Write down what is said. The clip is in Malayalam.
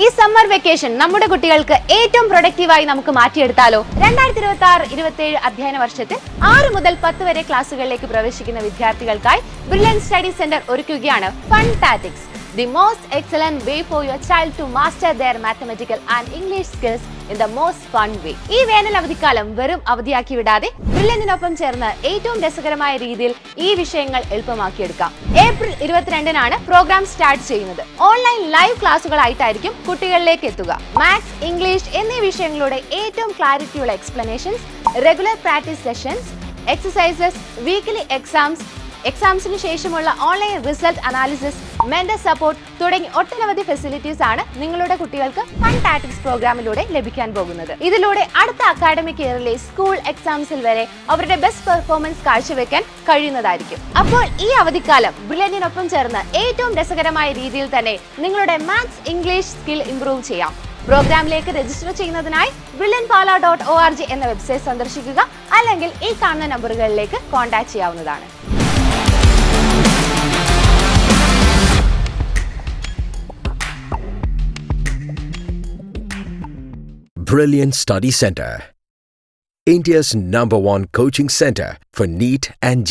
ഈ സമ്മർ വെക്കേഷൻ നമ്മുടെ കുട്ടികൾക്ക് ഏറ്റവും പ്രൊഡക്റ്റീവായി നമുക്ക് മാറ്റിയെടുത്താലോ? 2026-27 അധ്യയന വർഷത്തിൽ 6 മുതൽ 10 വരെ ക്ലാസുകളിലേക്ക് പ്രവേശിക്കുന്ന വിദ്യാർത്ഥികൾക്കായി ബ്രില്യൻറ്റ് സ്റ്റഡി സെന്റർ ഒരുക്കുകയാണ് ഫൺടാറ്റിക്സ്, the most excellent way for your child to master their mathematical and English skills in the most fun way. ഈ വേനൽ അവധിക്കാലം വെറും അവധിയാക്കി വിടാതെ ബ്രില്യന്റിനൊപ്പം ചേർന്ന് ഏറ്റവും രസകരമായ രീതിയിൽ ഈ വിഷയങ്ങൾ എളുപ്പമാക്കിയെടുക്കാം. ഏപ്രിൽ 22-നാണ് പ്രോഗ്രാം സ്റ്റാർട്ട് ചെയ്യുന്നത്. ഓൺലൈൻ ലൈവ് ക്ലാസുകളായിട്ടായിരിക്കും കുട്ടികളിലേക്ക് എത്തുക. മാത്സ്, ഇംഗ്ലീഷ് എന്നീ വിഷയങ്ങളുടെ ഏറ്റവും ക്ലാരിറ്റിയുള്ള explanations, regular practice sessions, exercises, weekly എക്സാംസിന് ശേഷമുള്ള online result analysis, mentor support തുടങ്ങി ഒട്ടനവധി ഫെസിലിറ്റീസ് ആണ് നിങ്ങളുടെ കുട്ടികൾക്ക് ഫൺടാറ്റിക്സ് പ്രോഗ്രാമിലൂടെ ലഭിക്കാൻ പോകുന്നത്. ഇതിലൂടെ അടുത്ത അക്കാഡമിക് ഇയറിലെ സ്കൂൾ എക്സാംസിൽ വരെ അവരുടെ ബെസ്റ്റ് പെർഫോമൻസ് കാഴ്ചവെക്കാൻ കഴിയുന്നതായിരിക്കും. അപ്പോൾ ഈ അവധിക്കാലം ബ്രില്യന്റിനൊപ്പം ചേർന്ന് ഏറ്റവും രസകരമായ രീതിയിൽ തന്നെ നിങ്ങളുടെ മാത്സ്, ഇംഗ്ലീഷ് സ്കിൽ ഇംപ്രൂവ് ചെയ്യാം. പ്രോഗ്രാമിലേക്ക് രജിസ്റ്റർ ചെയ്യുന്നതിനായി brilliantpala.org എന്ന വെബ്സൈറ്റ് സന്ദർശിക്കുക, അല്ലെങ്കിൽ ഈ കാണുന്ന നമ്പറുകളിലേക്ക് കോൺടാക്ട് ചെയ്യാവുന്നതാണ്. Brilliant Study Center, India's #1 coaching center for NEET and